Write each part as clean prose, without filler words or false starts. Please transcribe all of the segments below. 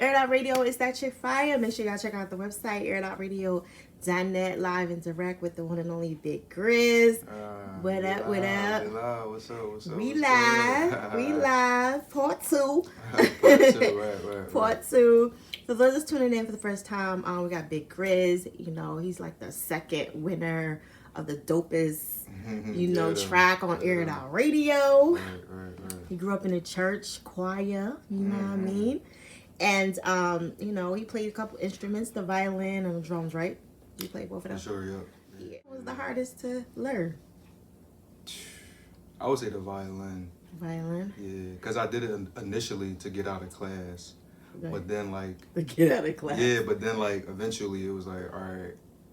Airitoutradio is that chick fire. Make sure y'all check out the website, airitoutradio.net, live and direct with the one and only Big Grizz. What up, what up? What's up, what's up? We live. Part 2. right. Part 2. For those just tuning in for the first time, we got Big Grizz. You know, he's like the second winner of the dopest, track on Airitoutradio. Right. He grew up in a church choir, you know what I mean? And, he played a couple instruments, the violin and the drums, right? You played both of them? Sure, yeah. What was the hardest to learn? I would say the violin. Violin? Yeah, because I did it initially to get out of class. Okay. But then, to get out of class? Yeah, but then, eventually it was like, all right,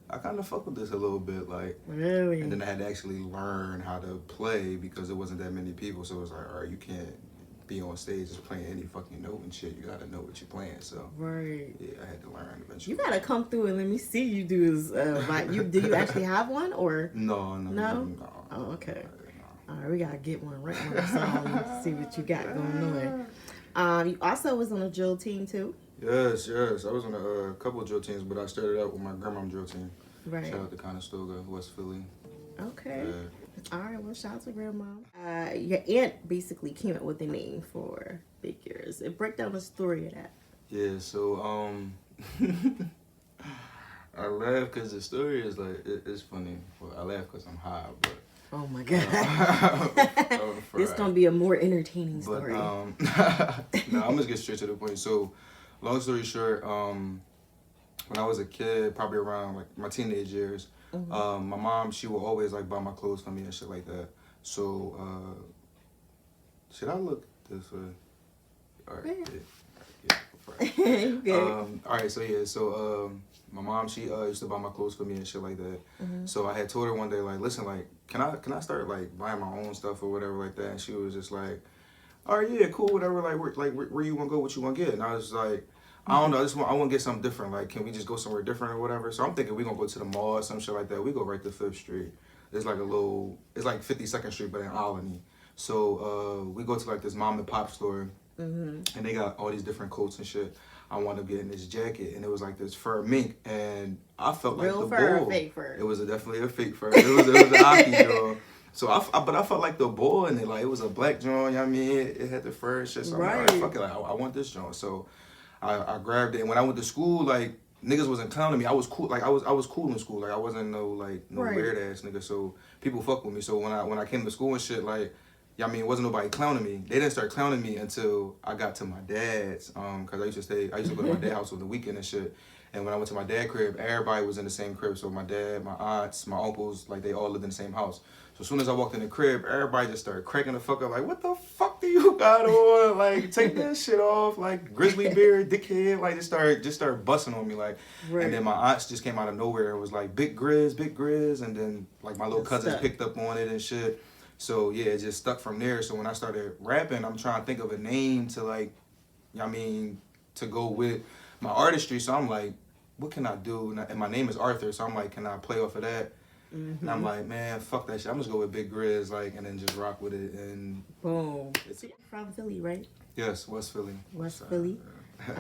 I kind of fuck with this a little bit, Really? And then I had to actually learn how to play because there wasn't that many people. So it was like, all right, you can't be on stage just playing any fucking note and shit. You gotta know what you're playing. So right. Yeah, I had to learn eventually. You gotta come through and let me see you do this. Do you actually have one or? No. Oh, okay. No. All right, we gotta get one right on the song. See what you got going on. You also was on a drill team too. Yes. I was on a couple of drill teams, but I started out with my Grandmom drill team. Right. Shout out to Conestoga, West Philly. Okay. All right. Well, shout out to Grandmom. Your aunt basically came up with a name for Big Years. Break down the story of that. Yeah. So I laugh because the story is it's funny. Well, I laugh because I'm high, but. Oh my God. It's gonna be a more entertaining story. No, I'm just get straight to the point. So, long story short, when I was a kid, probably around my teenage years, my mom, she would always buy my clothes for me and shit like that. So, should I look this way? All right. All right. So my mom, she used to buy my clothes for me and shit like that. So I had told her one day, listen, can I start buying my own stuff or whatever like that? And she was just like, all right, yeah, cool, whatever. Where you want to go? What you want to get? And I was like, I don't know. I want to get something different. Can we just go somewhere different or whatever? So I'm thinking we're gonna go to the mall or some shit like that. We go right to 5th Street. It's it's 52nd Street, but in Albany. So we go to this mom and pop store, and they got all these different coats and shit. I wound up getting this jacket, and it was this fur mink, and I felt like real the fur bull. Or fake fur? It was definitely a fake fur. It was an Aki joint. So but I felt like the bull, and it was a black joint. You know what I mean, it had the fur and shit. So right. I'm like, fuck it, I want this joint. So I grabbed it, and when I went to school, niggas wasn't clowning me. I was cool. I was cool in school. I wasn't no right. weird ass nigga. So people fuck with me. So when I came to school and shit, it wasn't nobody clowning me. They didn't start clowning me until I got to my dad's. Cause I used to go to my dad's house on the weekend and shit. And when I went to my dad's crib, everybody was in the same crib. So my dad, my aunts, my uncles, they all lived in the same house. So as soon as I walked in the crib, everybody just started cracking the fuck up. What the fuck do you got on? Take that shit off. Grizzly beard, dickhead. Just started busting on me. Right. And then my aunts just came out of nowhere. It was Big Grizz. And then my little cousins picked up on it and shit. So yeah, it just stuck from there. So when I started rapping, I'm trying to think of a name to to go with my artistry. So I'm what can I do? And my name is Arthur, so I'm can I play off of that? And I'm man, fuck that shit. I'm just go with Big Grizz, and then just rock with it. And boom. So you're from Philly, right? Yes, West Philly. West Philly.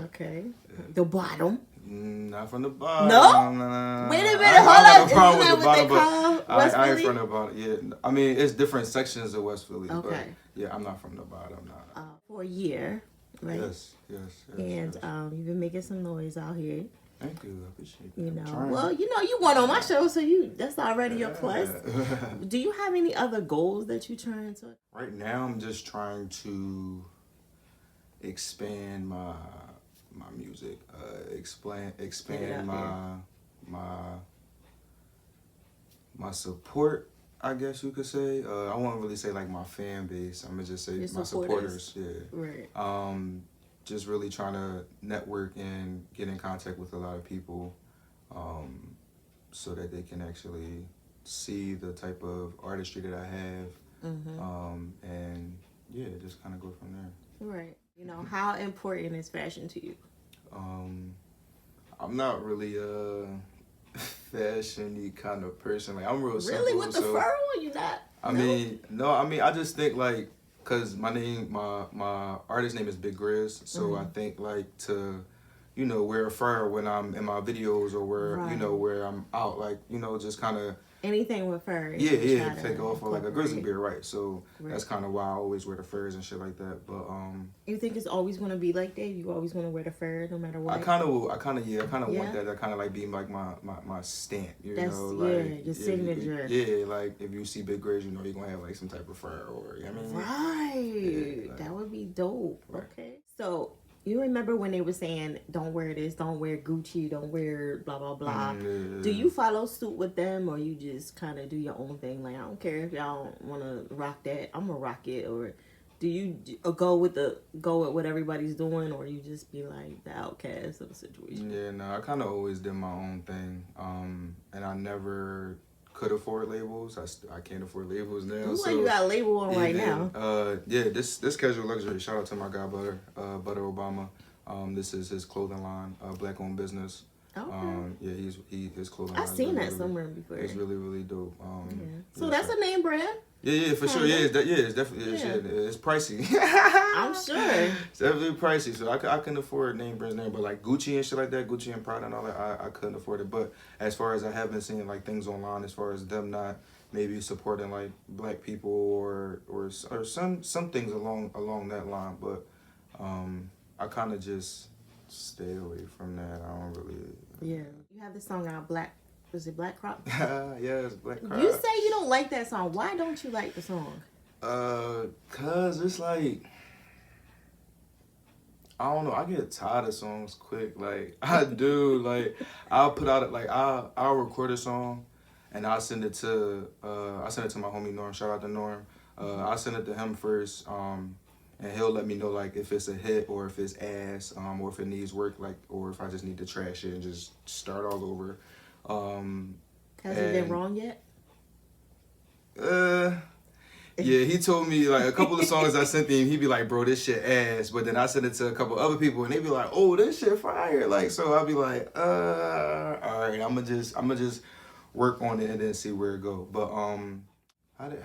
Okay. Yeah. The bottom. Not from the bottom. No? Wait a minute, hold up. Isn't that what they call West Philly? I ain't from the bottom. Yeah, it's different sections of West Philly. Okay. But yeah, I'm not from the bottom. No. For a year, right? Yes. And you've been making some noise out here. Thank you. I appreciate that. Well, you went on my show, so that's already a plus. Do you have any other goals that you're trying to? Right now, I'm just trying to expand my music, expand my support, I guess you could say. I won't really say my fan base. I'm gonna just say my supporters. Yeah. Right. Just really trying to network and get in contact with a lot of people, so that they can actually see the type of artistry that I have, and yeah, just kind of go from there. Right. How important is fashion to you? I'm not really a fashion-y kind of person. I'm real simple. Really, with the fur on, you not? I just think cause my artist name is Big Grizz, so I think to you know, wear a fur when I'm in my videos or where, you know, where I'm out, like, you know, just kind of anything with fur. Yeah, take off for like a grizzly bear, right? So that's kind of why I always wear the furs and shit like that. But you think it's always gonna be like that? You always want to wear the fur no matter what? I kind of want that. That kind of like being like my stamp, you know, like your signature. Yeah, like if you see Big Grizz, you know you're gonna have like some type of fur or, you know what I mean? Right, like, that would be dope. Right. Okay, so. You remember when they were saying, don't wear this, don't wear Gucci, don't wear blah, blah, blah. Do you follow suit with them or you just kind of do your own thing? Like, I don't care if y'all don't want to rock that. I'm going to rock it. Or do you go with what everybody's doing or you just be like the outcast of the situation? Yeah, no, I kind of always did my own thing. And I never could afford labels. I can't afford labels now. Looks like you got a label on right now. This casual luxury. Shout out to my guy Butter Obama. This is his clothing line, black owned business. Okay. His clothing. I've seen that somewhere before. It's really dope. So that's a name brand. Yeah, for sure. Yeah, it's definitely it's pricey. I'm sure. It's definitely pricey. So I couldn't afford name brands there, but like Gucci and shit like that, Gucci and Prada and all that, I couldn't afford it. But as far as I have been seeing like things online, as far as them not maybe supporting like black people or some things along that line, but I kind of just stay away from that. I don't really. Yeah, you have this song out, Black. Was it Black Crop? Yeah, it's Black Crop. You say you don't like that song. Why don't you like the song? Cause it's like, I don't know. I get tired of songs quick. Like I do. Like I'll put out like I'll record a song, and I'll send it to my homie Norm. Shout out to Norm. I'll send it to him first. And he'll let me know like if it's a hit or if it's ass, or if it needs work, like or if I just need to trash it and just start all over. Has it been wrong yet? Yeah, he told me like a couple of songs I sent him, he'd be like, bro, this shit ass. But then I sent it to a couple other people and they'd be like, oh, this shit fire. Like, so I'll be like, all right, I'ma just work on it and then see where it go. But how did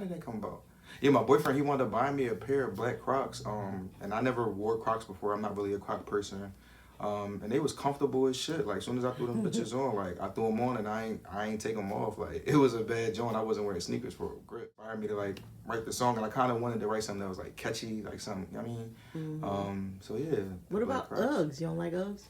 that come about? Yeah, my boyfriend, he wanted to buy me a pair of black Crocs. And I never wore Crocs before. I'm not really a Croc person. And they was comfortable as shit. Like, as soon as I threw them bitches on, like, I threw them on and I ain't take them off. Like, it was a bad joint. I wasn't wearing sneakers for a grip. Inspired me to, like, write the song. And I kind of wanted to write something that was, like, catchy, like something, you know what I mean? So, yeah. What about Uggs? You don't like Uggs?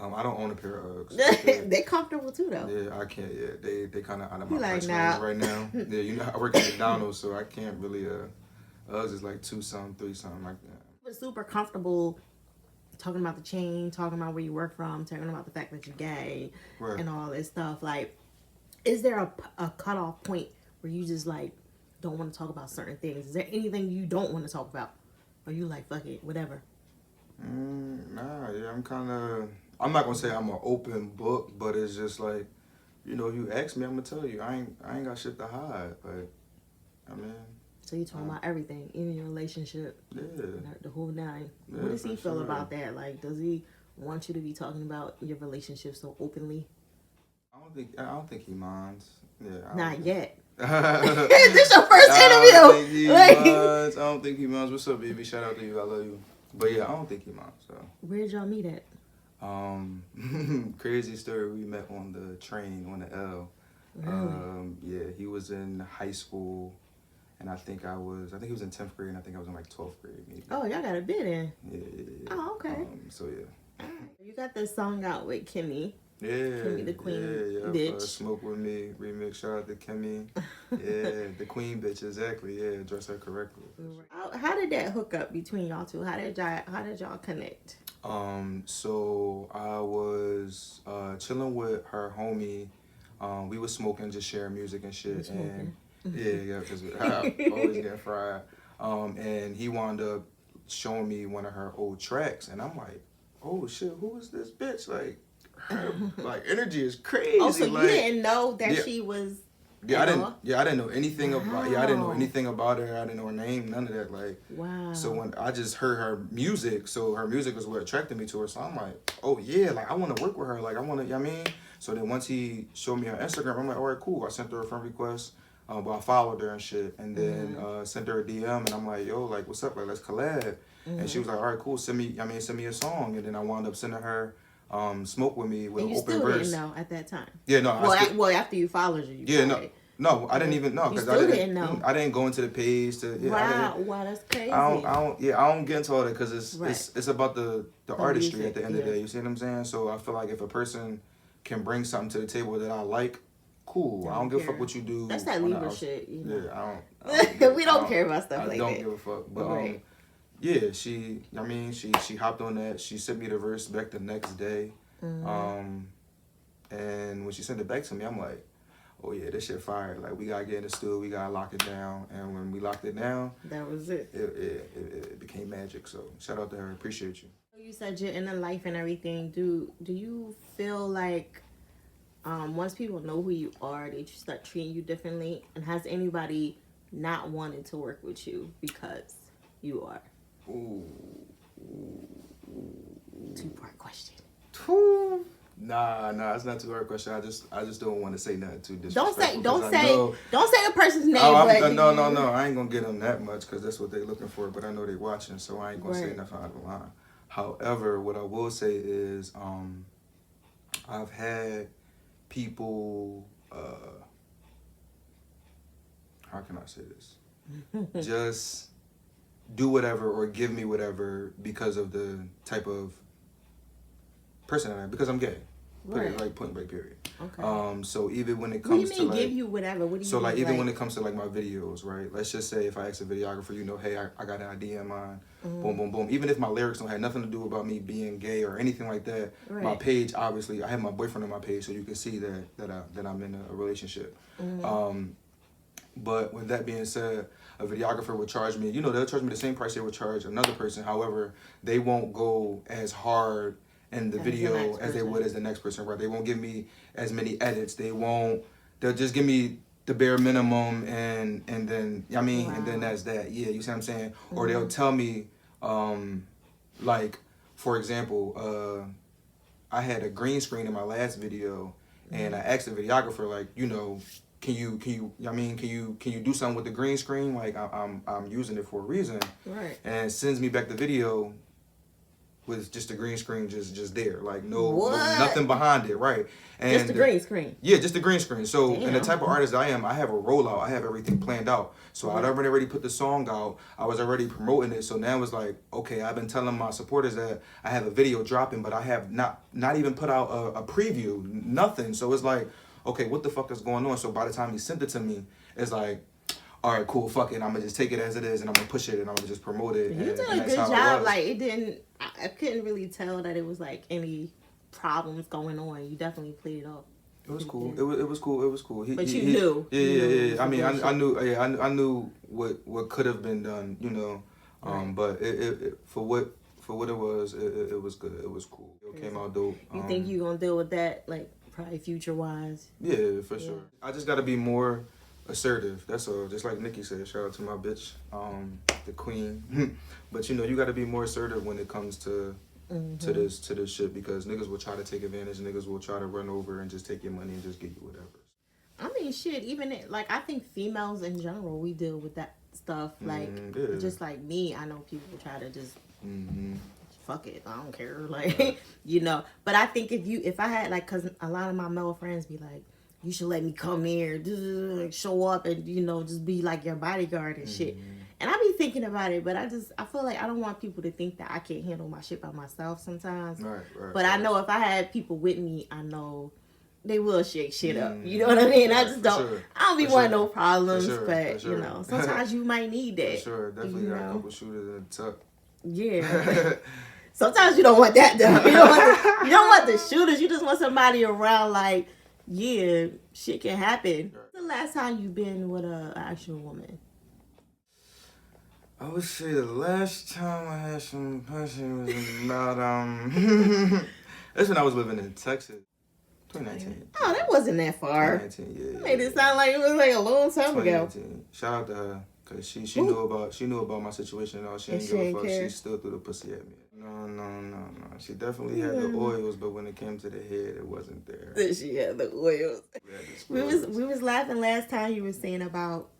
I don't own a pair of Uggs. They comfortable, too, though. Yeah, I can't. Yeah, they kind of out of my price range right now. Yeah, you know, I work at McDonald's, so I can't really, Uggs is, like, 2-something, 3-something, like that. It was super comfortable talking about the chain, talking about where you work from, talking about the fact that you're gay, and all this stuff. Like, is there a cutoff point where you just, like, don't want to talk about certain things? Is there anything you don't want to talk about? Or you like, fuck it, whatever? Nah, yeah, I'm not going to say I'm an open book, but it's just like, you know, you ask me, I'm going to tell you. I ain't got shit to hide. Like, I mean... So you talking about everything, even your relationship, the whole nine. What does he feel about that? Like, does he want you to be talking about your relationship so openly? I don't think he minds. Yeah. Not yet. This your first interview. I don't think he minds. What's up, baby? Shout out to you. I love you. But yeah, I don't think he minds. So. Where'd y'all meet at? Crazy story. We met on the train on the L. Really? Yeah, he was in high school. And I think he was in 10th grade, and I think I was in like 12th grade, maybe. Oh, y'all got a bit in. Yeah. Oh, okay. So, yeah. You got this song out with Kimmy. Yeah. Kimmy the Queen bitch. Smoke With Me, remix, shout out to Kimmy. Yeah, the Queen bitch, exactly. Yeah, address her correctly. How did that hook up between y'all two? How did y'all connect? So I was chilling with her homie. We was smoking, just sharing music and shit. Yeah, because I always get fried. And he wound up showing me one of her old tracks, and I'm like, oh shit, who is this bitch? Like, her like energy is crazy. Oh, so like, you didn't know that she was. I didn't know anything about. Yeah, I didn't know anything about her. I didn't know her name, none of that. Like, wow. So when I just heard her music, so her music was what attracted me to her. So I'm like, oh yeah, like I want to work with her. Like I want to, you know what I mean? So then once he showed me her Instagram, I'm like, all right, cool. I sent her a friend request. But I followed her and shit, and then sent her a DM, and I'm like, yo, like, what's up? Like, let's collab. And she was like, all right, cool, send me a song. And then I wound up sending her Smoke With Me with and an you open still verse. didn't know at that time. Yeah, no. Well, after you followed her, you No, I didn't even know because I didn't know. I didn't go into the page to. Yeah, wow, that's crazy. I don't get into all that because it's about the artistry music, at the end of the day. You see what I'm saying? So I feel like if a person can bring something to the table that I like, cool. I don't give a fuck what you do. That's that Libra shit. You know? Yeah, I don't. We don't care about stuff like that. I don't give a fuck. But yeah, she hopped on that. She sent me the verse back the next day. And when she sent it back to me, I'm like, oh yeah, this shit fire. Like, we gotta get in the studio, we gotta lock it down. And when we locked it down, that was it. It became magic. So shout out to her. Appreciate you. You said you're in the life and everything. Do you feel like once people know who you are, they start treating you differently? And has anybody not wanted to work with you because you are? Ooh. 2-part question. Nah, it's not too hard a question. I just don't want to say nothing too disrespectful. Don't say a person's name. No, I ain't gonna get them that much because that's what they looking for. But I know they watching, so I ain't gonna say nothing out of the line. However, what I will say is, I've had people. How can I say this? Just do whatever or give me whatever because of the type of person I am, because I'm gay. Put it like point blank period. Okay. So even when it comes to like, give you whatever? What do you so mean, even when it comes to like my videos, right? Let's just say if I ask a videographer, hey, I got an idea in mind. Boom, boom, boom. Even if my lyrics don't have nothing to do about me being gay or anything like that, my page, obviously, I have my boyfriend on my page, so you can see that I'm in a relationship. But with that being said, a videographer would charge me, they'll charge me the same price they would charge another person. However, they won't go as hard in the video as they would as the next person, right? They won't give me as many edits. They'll just give me the bare minimum and then, and then that's that. Yeah, you see what I'm saying? Or they'll tell me, like, for example, I had a green screen in my last video and I asked the videographer, like, can you do something with the green screen? Like, I'm using it for a reason. Right. And sends me back the video with just the green screen just there, like no nothing behind it, right? And just the green screen. Yeah, just the green screen. So, and the type of artist I am, I have a rollout. I have everything planned out. So I'd already put the song out. I was already promoting it. So now it's like, okay, I've been telling my supporters that I have a video dropping, but I have not even put out a preview, nothing. So it's like, okay, what the fuck is going on? So by the time he sent it to me, it's like, all right, cool, fuck it. I'm going to just take it as it is, and I'm going to push it, and I'm going to just promote it. You did a good job. Like, I couldn't really tell that it was, like, any problems going on. You definitely played it off. It was cool. It was cool. It was cool. But you knew. Yeah. I mean, I knew. Yeah, I knew what could have been done. But it for what it was good. It was cool. It came out dope. You think you gonna deal with that, like, probably future wise? Yeah, for sure. I just gotta be more assertive. That's all. Just like Nikki said. Shout out to my bitch, the queen. But you gotta be more assertive when it comes to this shit, because niggas will try to take advantage. Niggas will try to run over and just take your money and just give you whatever. I mean, shit. Even I think females in general, we deal with that stuff. Like, just like me, I know people try to just fuck it. I don't care. Like, But I think if I had, like, cause a lot of my male friends be like, you should let me come here, show up, and just be like your bodyguard and shit. And I be thinking about it, but I feel like I don't want people to think that I can't handle my shit by myself sometimes. Right. But I know if I had people with me, I know they will shake shit up. You know what I mean? I just don't. Sure. I don't be wanting no problems, but sometimes you might need that. For sure, definitely got a couple shooters in the tuck. Yeah. Sometimes you don't want that though. You don't want the shooters. You just want somebody around, like, yeah, shit can happen. When's the last time you been with an actual woman? I would say the last time I had some pussy was about that's when I was living in Texas. 2019. Oh, that wasn't that far. 2019, yeah. Made it sound like it was like a long time ago. Shout out to her, cause she knew about my situation and all. She didn't give a fuck. She still threw the pussy at me. No. She definitely had the oils, but when it came to the head, it wasn't there. She had the oils. We was laughing last time. You were saying about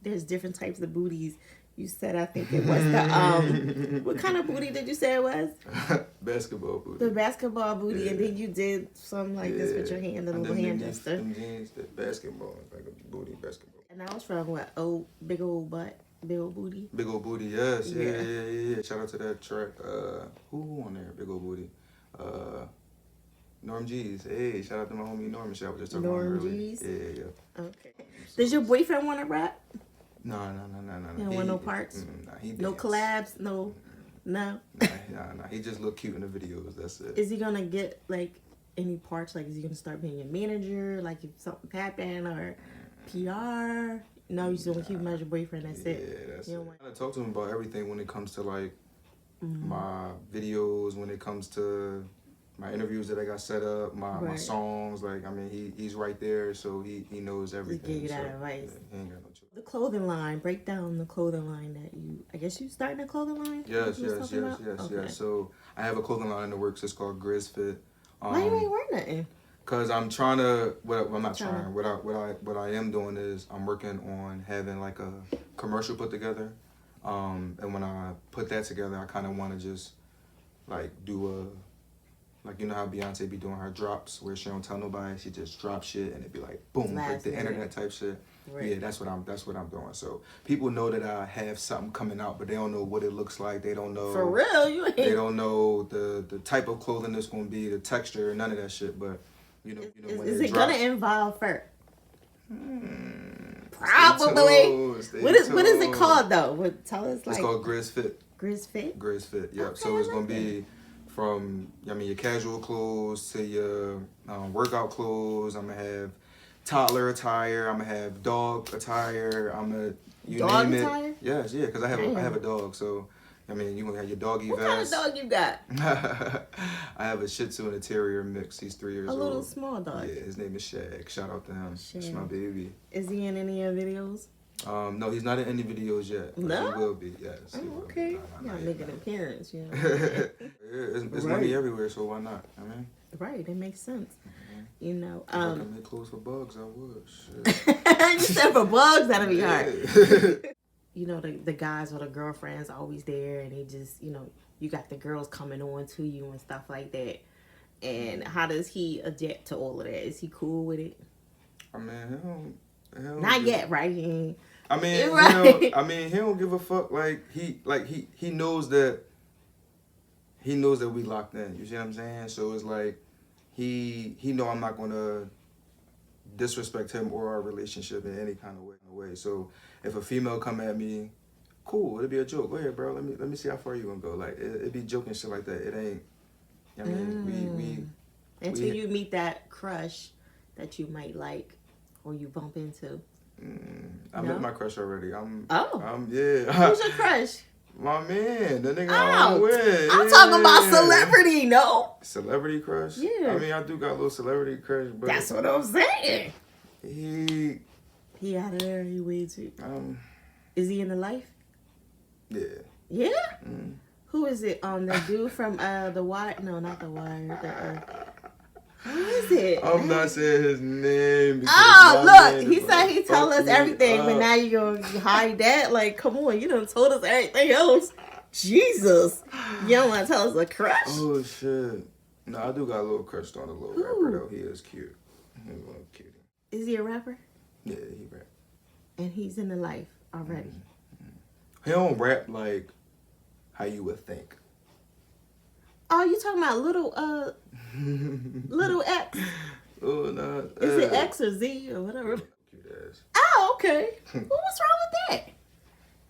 there's different types of booties. You said, I think it was the what kind of booty did you say it was? Basketball booty. The basketball booty, Yeah. and then you did something like this with your hand, the little hand gesture. Them jeans, the basketball, like a booty basketball. And that was from what? Oh, big old butt, big old booty. Big old booty, yes, Yeah. yeah. Shout out to that track. Who on there? Big old booty. Norm G's. Hey, shout out to my homie Norm. Shout out just talking about Norm earlier. G's? Yeah. Okay. Does your boyfriend want to rap? No. He don't want no parts? Nah, he No dance. collabs? No. Nah. He just look cute in the videos. That's it. Is he gonna get like any parts? Like, is he gonna start being your manager? Like, if something happen or PR? No, you just gonna keep him as your boyfriend. That's it. Yeah, that's You it. don't want- I talk to him about everything when it comes to like my videos, when it comes to my interviews that I got set up, my Right. songs. Like, I mean, he's right there, so he knows everything. give you that so, advice. yeah, he ain't got no choice. The clothing line. Break down the clothing line that you. I guess you starting a clothing line. Yes. You was talking about? Okay. So I have a clothing line in the works. It's called Grizz Fit. Why you ain't wearing nothing? Cause I'm trying to. Well, I'm not Trying. trying. What I am doing is I'm working on having like a commercial put together. And when I put that together, I kind of want to just like do a, like, you know how Beyonce be doing her drops where she don't tell nobody, she just drop shit and it be like boom, break Last the minute. internet type shit. Right. Yeah, that's what I'm doing. So people know that I have something coming out, but they don't know what it looks like. They don't know. For real, you ain't. They don't know the type of clothing that's gonna be, the texture, none of that shit. But you know when Is it it drops, gonna involve fur? Stay Probably. tuned, stay What is it tuned. called though? What, tell us like. It's called Grizz Fit. Grizz Fit. Grizz Fit, yep. Okay, So it's I gonna like be from, I mean, your casual clothes to your workout clothes. I'm gonna have toddler attire. I'm gonna have dog attire. I'm gonna Dog name attire? it. Yes, yeah, because I Damn. have a dog. So I mean, you gonna have your doggy What kind of vest. dog you got? I have a Shih Tzu and a Terrier mix. He's 3 years A old. little small dog. Yeah, his name is Shag. Shout out to him. It's Shag. my baby. Is he in any of your videos? No, he's not in any videos yet. But No? he will be. Yes. he Oh, will be. okay. Nah, You not gotta yet, make an nah. appearance, you know. Yeah, it's Right. money everywhere, so why not? I mean, Right, it makes sense. You know, if I can make clothes for bugs, I would. Shit. you said for bugs, that'd be hard. Yeah. You know, the guys or the girlfriends always there, and they just, you know, you got the girls coming on to you and stuff like that. And how does he adapt to all of that? Is he cool with it? I mean, he don't Not give- yet, right? He ain't. I mean, You're right. he don't give a fuck. He knows that. He knows that we locked in. You see what I'm saying? So it's like he know I'm not gonna disrespect him or our relationship in any kind of way. So if a female come at me, cool, it'll be a joke. Go ahead, bro. Let me see how far you gonna go. Like it be joking shit like that. It ain't. I mean, Until you meet that crush that you might like or you bump into. I No? met my crush already. Yeah. Who's your crush? My man, the nigga Oh, I'm with. I'm talking about celebrity, no? Celebrity crush? Yeah. I mean, I do got a little celebrity crush, but That's what I'm saying. he out of there, he way too. Is he in the life? yeah. Yeah? Mm. Who is it? The dude from The Wire? No, not The Wire. Who is it? I'm not saying his name. because Oh, my man look, he is said like, he tell fuck us me everything, but up. now you gonna hide that? Like, come on, you done told us everything else. Jesus. You don't want to tell us a crush? Oh, shit. No, I do got a little crush on a little Who? rapper, though. He is cute. He's a little cutie. Is he a rapper? Yeah, he rap. And he's in the life already. He don't rap like how you would think. Oh, you talking about little X? Oh, no. Is it X or Z or whatever? Cute ass. Oh, okay. Well, what's wrong with that?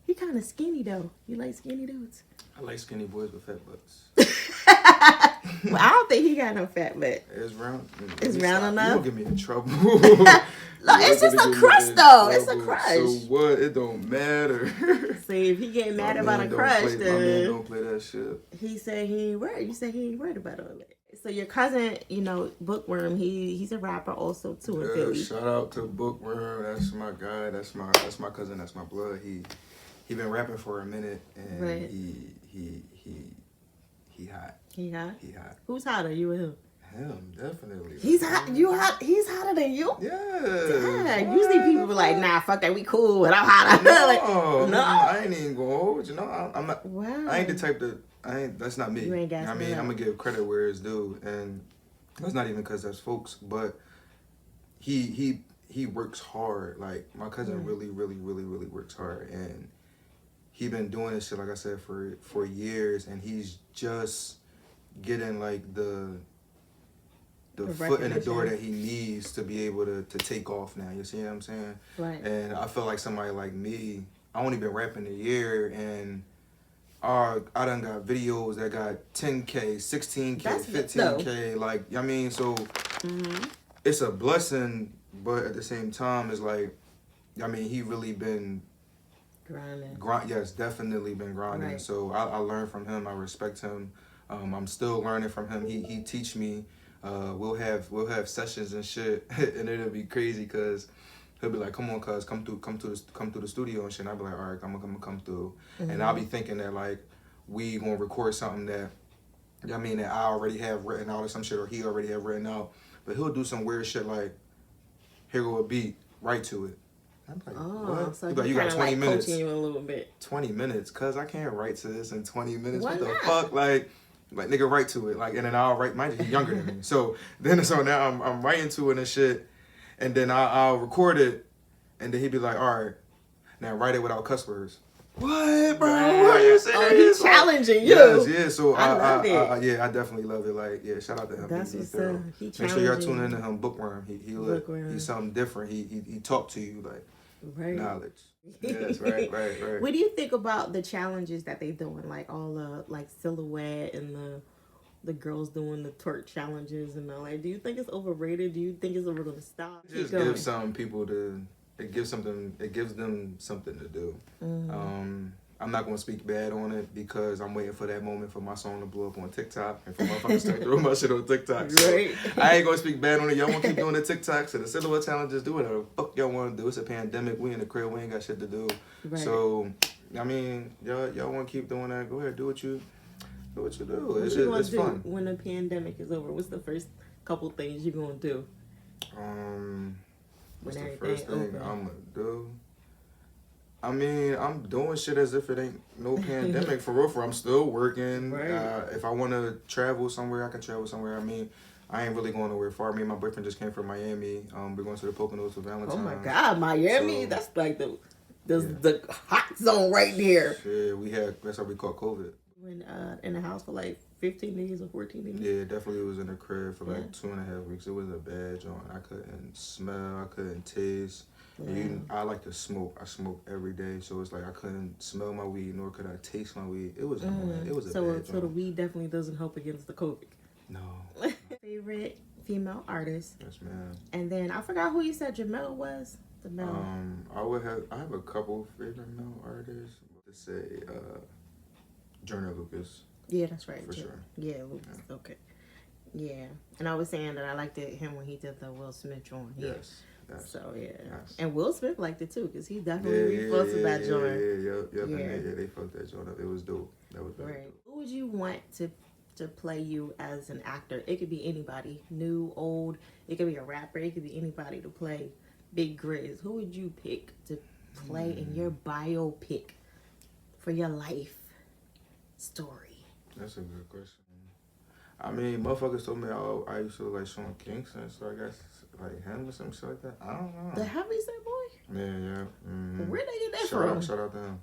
He kind of skinny though. You like skinny dudes? I like skinny boys with fat butts. Well, I don't think he got no fat butt. It's round. It's round enough? You gonna get me in trouble. No, it's just a crush though. It's a crush. So what? It don't matter. See, if he getting mad My about man a don't crush, play- My man then don't play that shit. he said he ain't worried. You said he ain't worried about all that. So your cousin, you know, Bookworm, he's a rapper also too in Philly. Shout out to Bookworm. That's my guy. That's my cousin. That's my blood. He been rapping for a minute, and Right. he hot. He hot? He hot. Who's hotter, you or him? him, definitely. He's hot. You hot? He's hotter than you? Yeah. Usually people be like, nah, fuck that. We cool. And I'm hotter. No, no. I ain't even gonna hold you. I'm not. Wow. I ain't the type that. That's not me. You ain't gassing I mean, it up. I'm gonna give credit where it's due, and that's not even because that's folks, but he works hard. Like my cousin really works hard, and he been doing this shit, like I said, for years, and he's just getting like the foot in the door that he needs to be able to take off now. You see what I'm saying? Right. And I feel like somebody like me, I only been rapping a year, and I done got videos that got 10K, 16K, 15K. Like, I mean, so it's a blessing, but at the same time, it's like, I mean, he really been grinding. Yes, definitely been grinding. Right. So I learn from him. I respect him. I'm still learning from him. He teach me. We'll have sessions and shit, and it'll be crazy because he'll be like, "Come on, cuz, come through the studio and shit." And I'll be like, "All right, I'm gonna come through," and I'll be thinking that like we gonna record something that, I mean, that I already have written out or some shit, or he already have written out, but he'll do some weird shit like, "Here go a beat, write to it." I'm like, what? So like, you got 20 minutes. Coaching you a little bit. 20 minutes, cuz I can't write to this in 20 minutes. Why what the not? fuck? Like nigga, write to it. Like, and then I'll write. Mind you, he's younger than me. So now I'm writing to it and shit, and then I'll record it, and then he'd be like, all right, now write it without cuss words. What, bro? What are you saying? Oh, he's challenging you. Yes, yeah. So I love it. Yeah, I definitely love it. Like, yeah, shout out to him. That's what's up. He Make sure y'all tune challenging. into him. Bookworm. He's something different. He talk to you like knowledge. Yes, right. What do you think about the challenges that they doing? Like all the like silhouette and the girls doing the twerk challenges and all. Like, do you think it's overrated? Do you think it's ever gonna stop? It just gives some people it gives them something to do. I'm not gonna speak bad on it because I'm waiting for that moment for my song to blow up on TikTok and for motherfuckers to start throwing my shit on TikTok. So Right. I ain't gonna speak bad on it. Y'all wanna keep doing the TikToks and the silhouette challenges, do whatever the fuck y'all wanna do. It's a pandemic. We in the crib, we ain't got shit to do. Right. So I mean, y'all wanna keep doing that, go ahead, do what you do. What you gonna It's do fun. when the pandemic is over? What's the first couple things you gonna do? What's When the first thing everything I'm gonna do? I mean, I'm doing shit as if it ain't no pandemic for real. I'm still working. Right. If I want to travel somewhere, I can travel somewhere. I mean, I ain't really going nowhere far. Me and my boyfriend just came from Miami. We're going to the Poconos for Valentine's. Oh my God, Miami! So, that's like the hot zone right there. Shit, that's how we caught COVID. When in the house for like 15 days or 14 days. Yeah, definitely was in the crib for like 2.5 weeks. It was a bad joint. I couldn't smell. I couldn't taste. And I like to smoke. I smoke every day, so it's like I couldn't smell my weed, nor could I taste my weed. It was annoying. It was a bad joint. So the weed definitely doesn't help against the COVID. No. Favorite female artist? Yes, man. And then I forgot who you said Jamel was. Jamel. I have a couple favorite male artists. Let's say Joyner Lucas. Yeah, that's right. For sure. Yeah, Lucas. Yeah. Okay. Yeah, and I was saying that I liked him when he did the Will Smith joint. Yes. So yeah, yes. And Will Smith liked it too because he definitely refussed that joint. Yeah, they fucked that joint up. It was dope. That was very dope. Who would you want to play you as an actor? It could be anybody, new, old. It could be a rapper. It could be anybody to play Big Grizz. Who would you pick to play in your biopic for your life story? That's a good question. I mean, motherfuckers told me I used to like Sean Kingston, so I guess like him or some shit like that. I don't know. The Heavyset boy? Yeah. Mm-hmm. Where'd they get that from? Shout out to him.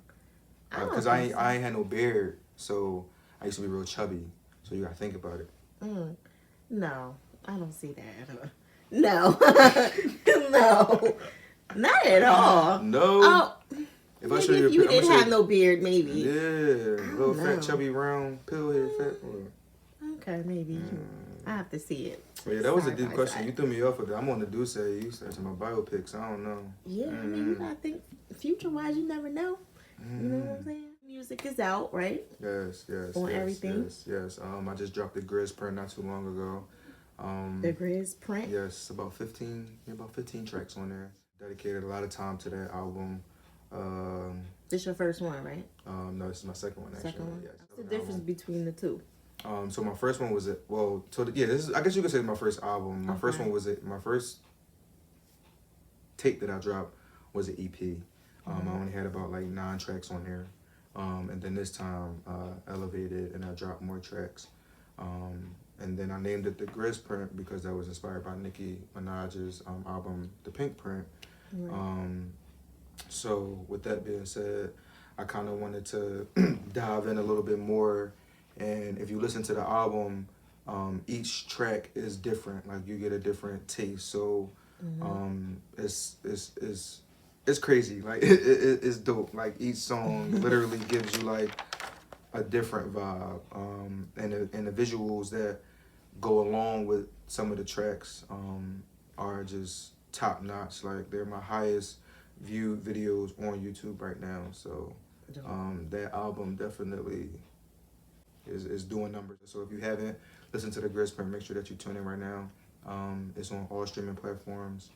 Because I ain't had no beard, so I used to be real chubby. So you gotta think about it. No, I don't see that. No. No. Not at all. No. Oh. If I show you, if you didn't have no beard, maybe. Yeah, little fat, chubby, round, pill head, fat boy. Okay, maybe. I have to see it. But yeah, that was a deep question. You threw me off with that. I'm on the Duce. You said to my biopics. I don't know. Yeah, I mean, you gotta think future-wise. You never know. You know what I'm saying? Music is out, right? Yes. On everything. Yes. I just dropped the Grizz print not too long ago. The Grizz print. Yes, about 15 tracks on there. Dedicated a lot of time to that album. This your first one, right? No, this is my second one actually. Second one. Yes. What's the difference between the two? So my first one was I guess you could say my first album. My first one was my first tape that I dropped was an EP. I only had about like 9 tracks on there. And then this time elevated and I dropped more tracks. And then I named it the Grizz print because that was inspired by Nicki Minaj's album, The Pink Print. Right. So with that being said, I kind of wanted to dive in a little bit more. And if you listen to the album, each track is different. Like you get a different taste. So it's crazy. Like it's dope. Like each song literally gives you like a different vibe. And the visuals that go along with some of the tracks are just top notch. Like they're my highest viewed videos on YouTube right now. So that album definitely is doing numbers. So if you haven't listened to the Grizz print, make sure that you tune in right now. It's on all streaming platforms.